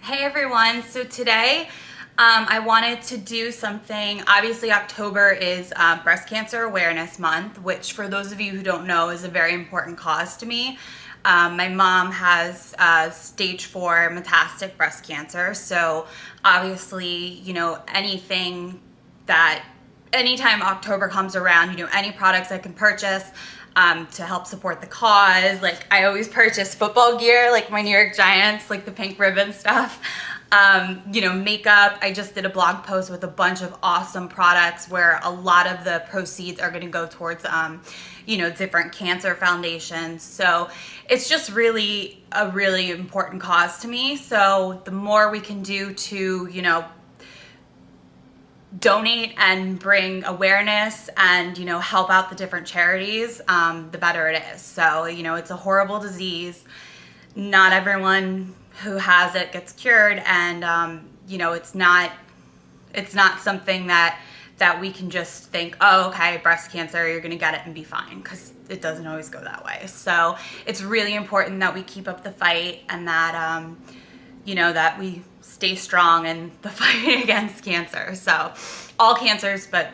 Hey everyone, so today I wanted to do something. Obviously October is Breast Cancer Awareness Month, which for those of you who don't know is a very important cause to me. My mom has stage 4 metastatic breast cancer, so obviously, anytime October comes around, any products I can purchase to help support the cause. Like I always purchase football gear, like my New York Giants, like the pink ribbon stuff. Makeup. I just did a blog post with a bunch of awesome products where a lot of the proceeds are going to go towards, different cancer foundations. So it's just really a really important cause to me. So the more we can do to, donate and bring awareness and help out the different charities, the better it is. So it's a horrible disease. Not everyone who has it gets cured, and it's not something that we can just think, oh, okay, breast cancer, you're gonna get it and be fine, because it doesn't always go that way. So it's really important that we keep up the fight, and that that we stay strong in the fight against cancer. So all cancers, but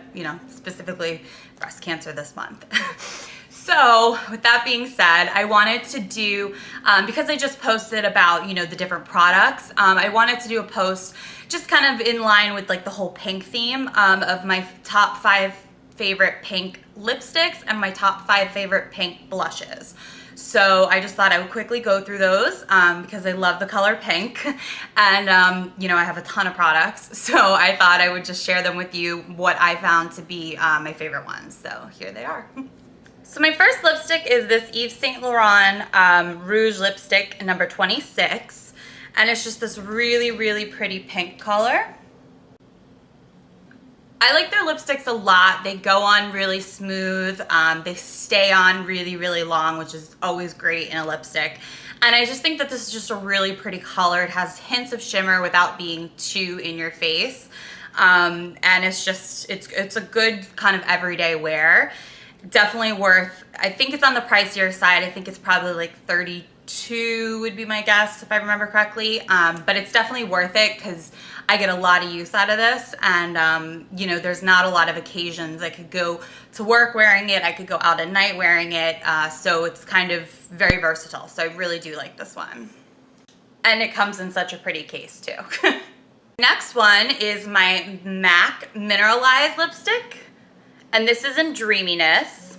specifically breast cancer this month. So with that being said, I wanted to do, because I just posted about, the different products, I wanted to do a post just kind of in line with like the whole pink theme, of my top 5 favorite pink lipsticks and my top 5 favorite pink blushes. So I just thought I would quickly go through those, because I love the color pink, and I have a ton of products, so I thought I would just share them with you, what I found to be my favorite ones. So here they are. So my first lipstick is this Yves Saint Laurent Rouge lipstick number 26, and it's just this really, really pretty pink color. I like their lipsticks a lot. They go on really smooth. They stay on really, really long, which is always great in a lipstick. And I just think that this is just a really pretty color. It has hints of shimmer without being too in your face. And it's just, it's a good kind of everyday wear. Definitely worth, I think it's on the pricier side. I think it's probably like 32 would be my guess if I remember correctly. But it's definitely worth it because I get a lot of use out of this, and there's not a lot of occasions. I could go to work wearing it, I could go out at night wearing it, so it's kind of very versatile. So I really do like this one. And it comes in such a pretty case too. Next one is my MAC Mineralized lipstick, and this is in Dreaminess.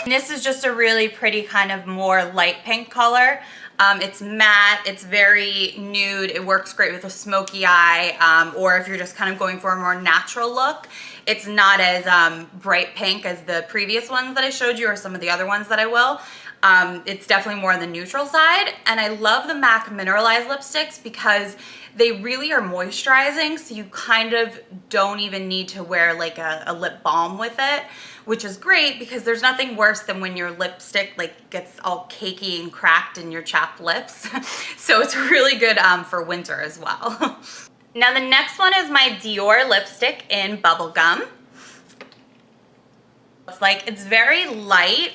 And this is just a really pretty kind of more light pink color. It's matte, it's very nude, it works great with a smoky eye, or if you're just kind of going for a more natural look. It's not as bright pink as the previous ones that I showed you, or some of the other ones that I will. It's definitely more on the neutral side, and I love the MAC Mineralized lipsticks because they really are moisturizing, so you kind of don't even need to wear like a lip balm with it, which is great because there's nothing worse than when your lipstick like gets all cakey and cracked in your chapped lips. So it's really good for winter as well. Now the next one is my Dior lipstick in Bubblegum. It's very light.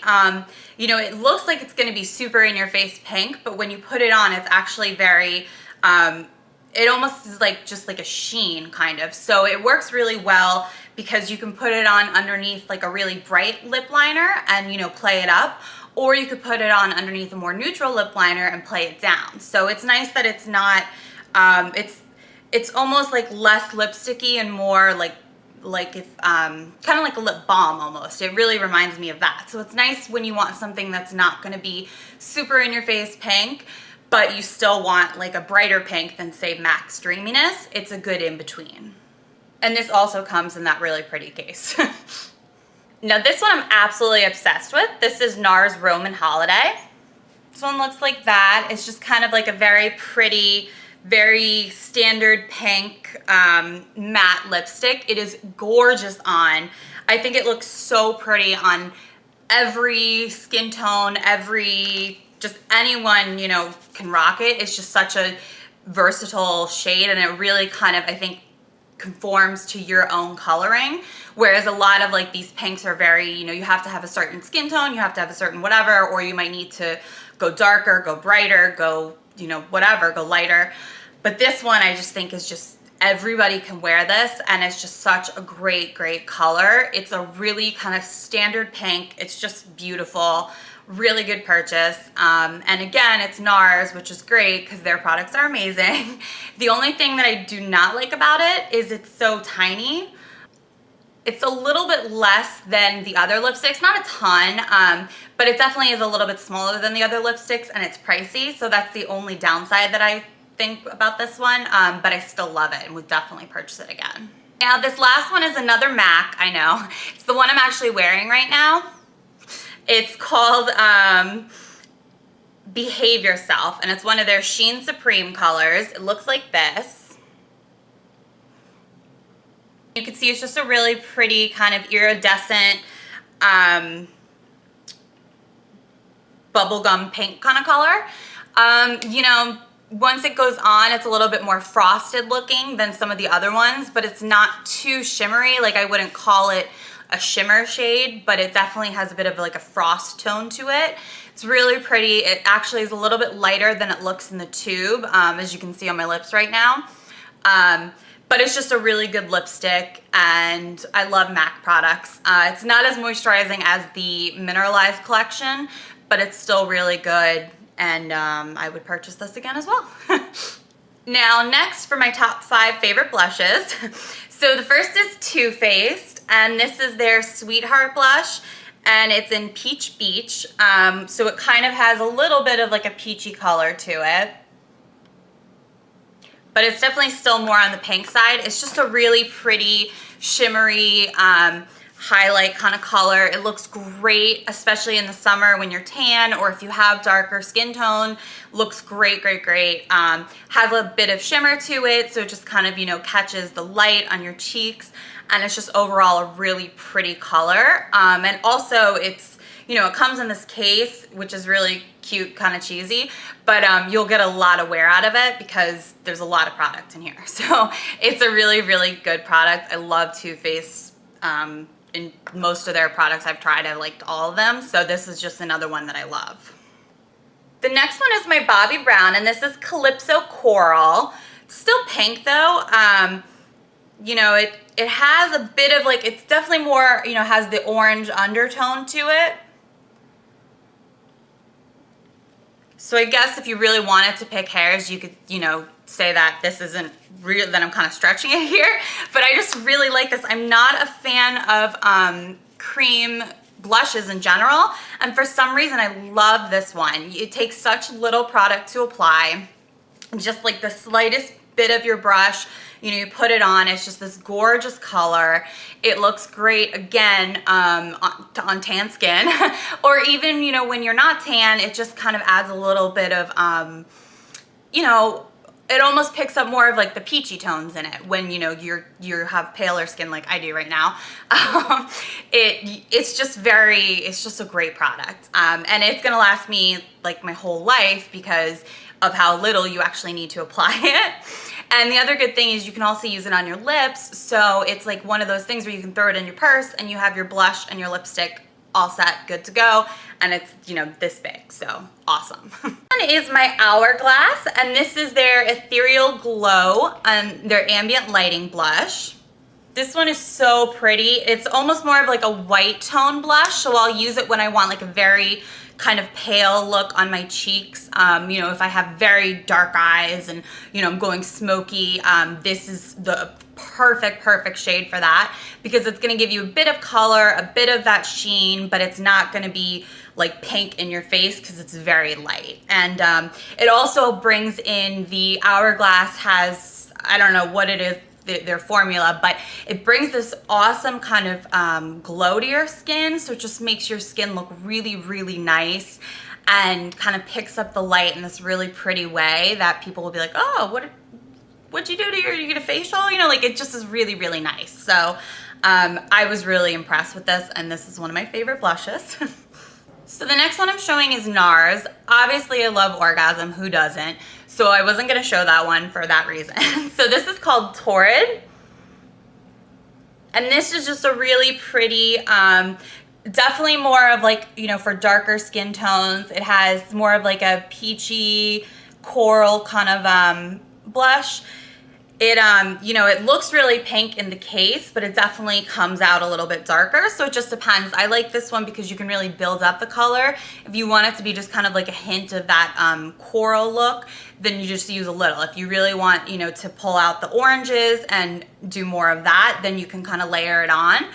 It looks like it's going to be super in your face pink, but when you put it on, it's actually very, it almost is like just like a sheen kind of. So it works really well because you can put it on underneath like a really bright lip liner and play it up, or you could put it on underneath a more neutral lip liner and play it down. So it's nice that it's not, it's almost like less lipsticky and more like if kind of like a lip balm almost. It really reminds me of that. So it's nice when you want something that's not going to be super in your face pink, but you still want like a brighter pink than say MAC's Dreaminess. It's a good in between. And this also comes in that really pretty case. Now this one I'm absolutely obsessed with. This is NARS Roman Holiday. This one looks like that. It's just kind of like a very pretty, very standard pink matte lipstick. It is gorgeous on. I think it looks so pretty on every skin tone, just anyone, can rock it. It's just such a versatile shade, and it really kind of, I think, conforms to your own coloring, whereas a lot of like these pinks are very, you have to have a certain skin tone, you have to have a certain whatever, or you might need to go darker, go brighter, go, whatever, go lighter. But this one I just think is just, everybody can wear this, and it's just such a great, great color. It's a really kind of standard pink. It's just beautiful. Really good purchase. And again, it's NARS, which is great because their products are amazing. The only thing that I do not like about it is it's so tiny. It's a little bit less than the other lipsticks, not a ton, but it definitely is a little bit smaller than the other lipsticks, and it's pricey. So that's the only downside that I think about this one, but I still love it and would definitely purchase it again. Now this last one is another MAC, I know. It's the one I'm actually wearing right now. It's called Behave Yourself, and it's one of their Sheen Supreme colors. It looks like this. You can see it's just a really pretty kind of iridescent bubblegum pink kind of color. You know, once it goes on, it's a little bit more frosted looking than some of the other ones, but it's not too shimmery. Like, I wouldn't call it a shimmer shade, but it definitely has a bit of like a frost tone to it. It's really pretty. It actually is a little bit lighter than it looks in the tube, as you can see on my lips right now. But it's just a really good lipstick, and I love MAC products. It's not as moisturizing as the Mineralized collection, but it's still really good, and I would purchase this again as well. Now, next for my top 5 favorite blushes. So the first is Too Faced, and this is their Sweetheart blush, and it's in Peach Beach. So it kind of has a little bit of like a peachy color to it, but it's definitely still more on the pink side. It's just a really pretty, shimmery, highlight kind of color. It looks great, especially in the summer when you're tan or if you have darker skin tone. Looks great, great, great. Has a bit of shimmer to it, so it just kind of, you know, catches the light on your cheeks, and it's just overall a really pretty color. And also it's, you know, it comes in this case, which is really cute, kind of cheesy, but you'll get a lot of wear out of it because there's a lot of product in here. So it's a really, really good product. I love Too Faced. In most of their products I've tried, I liked all of them, so this is just another one that I love. The next one is my Bobbi Brown, and this is Calypso Coral. It's still pink though. You know, it has a bit of like, it's definitely more, you know, has the orange undertone to it. So I guess if you really wanted to pick hairs, you could, you know, say that this isn't real, then I'm kind of stretching it here, but I just really like this. I'm not a fan of cream blushes in general, and for some reason I love this one. It takes such little product to apply, just like the slightest bit of your brush, you know, you put it on, it's just this gorgeous color. It looks great again on tan skin or even, you know, when you're not tan, it just kind of adds a little bit of you know, it almost picks up more of like the peachy tones in it when, you know, you have paler skin like I do right now. It's just a great product, and it's gonna last me like my whole life because of how little you actually need to apply it. And the other good thing is you can also use it on your lips, so it's like one of those things where you can throw it in your purse and you have your blush and your lipstick all set, good to go, and it's, you know, this big, so awesome. One is my Hourglass, and this is their Ethereal Glow, their ambient lighting blush. This one is so pretty. It's almost more of like a white tone blush, so I'll use it when I want like a very kind of pale look on my cheeks. You know, if I have very dark eyes and, you know, I'm going smoky, this is the perfect shade for that because it's gonna give you a bit of color, a bit of that sheen, but it's not gonna be like pink in your face because it's very light. And it also brings in the Hourglass has, I don't know what it is, their formula, but it brings this awesome kind of glow to your skin, so it just makes your skin look really, really nice and kind of picks up the light in this really pretty way that people will be like, oh, what'd you do to you get a facial? You know, like it just is really, really nice. So I was really impressed with this, and this is one of my favorite blushes. So the next one I'm showing is NARS. Obviously I love Orgasm, who doesn't? So I wasn't gonna show that one for that reason. So this is called Torrid. And this is just a really pretty, definitely more of like, you know, for darker skin tones. It has more of like a peachy coral kind of blush. It, you know, it looks really pink in the case, but it definitely comes out a little bit darker. So it just depends. I like this one because you can really build up the color. If you want it to be just kind of like a hint of that coral look, then you just use a little. If you really want, you know, to pull out the oranges and do more of that, then you can kind of layer it on.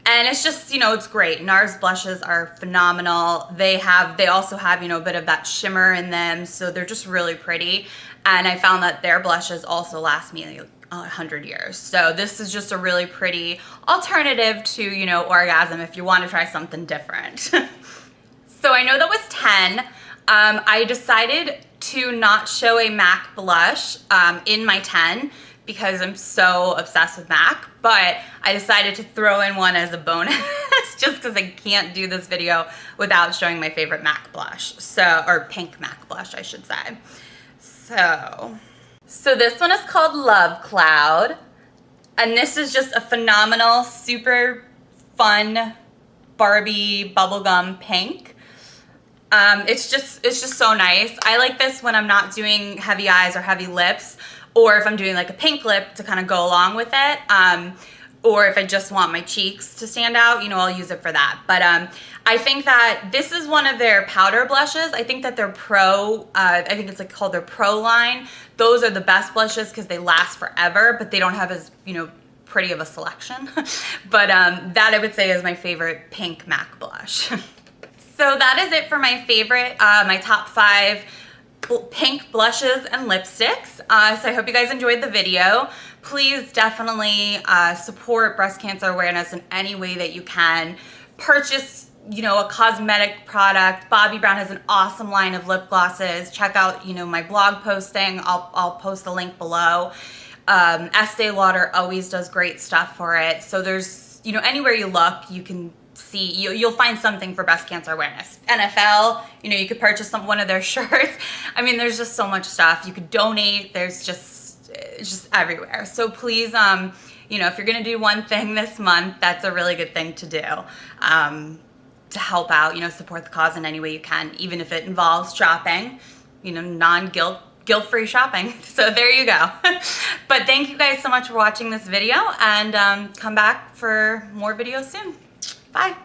And it's just, you know, it's great. NARS blushes are phenomenal. They also have, you know, a bit of that shimmer in them. So they're just really pretty. And I found that their blushes also last me 100 years. So this is just a really pretty alternative to, you know, Orgasm if you want to try something different. So I know that was 10. I decided to not show a MAC blush in my 10 because I'm so obsessed with MAC, but I decided to throw in one as a bonus just because I can't do this video without showing my favorite MAC blush. So, or pink MAC blush, I should say. So this one is called Love Cloud, and this is just a phenomenal, super fun Barbie bubblegum pink. It's just so nice. I like this when I'm not doing heavy eyes or heavy lips, or if I'm doing like a pink lip to kind of go along with it. Or if I just want my cheeks to stand out, you know, I'll use it for that. But I think that this is one of their powder blushes. I think that their Pro, I think it's like called their Pro line. Those are the best blushes because they last forever, but they don't have as, you know, pretty of a selection. But that I would say is my favorite pink MAC blush. So that is it for my favorite, my top 5 pink blushes and lipsticks. So I hope you guys enjoyed the video. Please definitely support breast cancer awareness in any way that you can. Purchase, you know, a cosmetic product. Bobbi Brown has an awesome line of lip glosses. Check out, you know, my blog posting. I'll post a link below. Estee Lauder always does great stuff for it. So there's, you know, anywhere you look, you can see, you'll find something for breast cancer awareness. NFL, you know, you could purchase one of their shirts. I mean, there's just so much stuff. You could donate. There's just everywhere. So please, you know, if you're gonna do one thing this month, that's a really good thing to do, to help out, you know, support the cause in any way you can, even if it involves shopping, you know, guilt-free shopping. So there you go. But thank you guys so much for watching this video, and come back for more videos soon. Bye.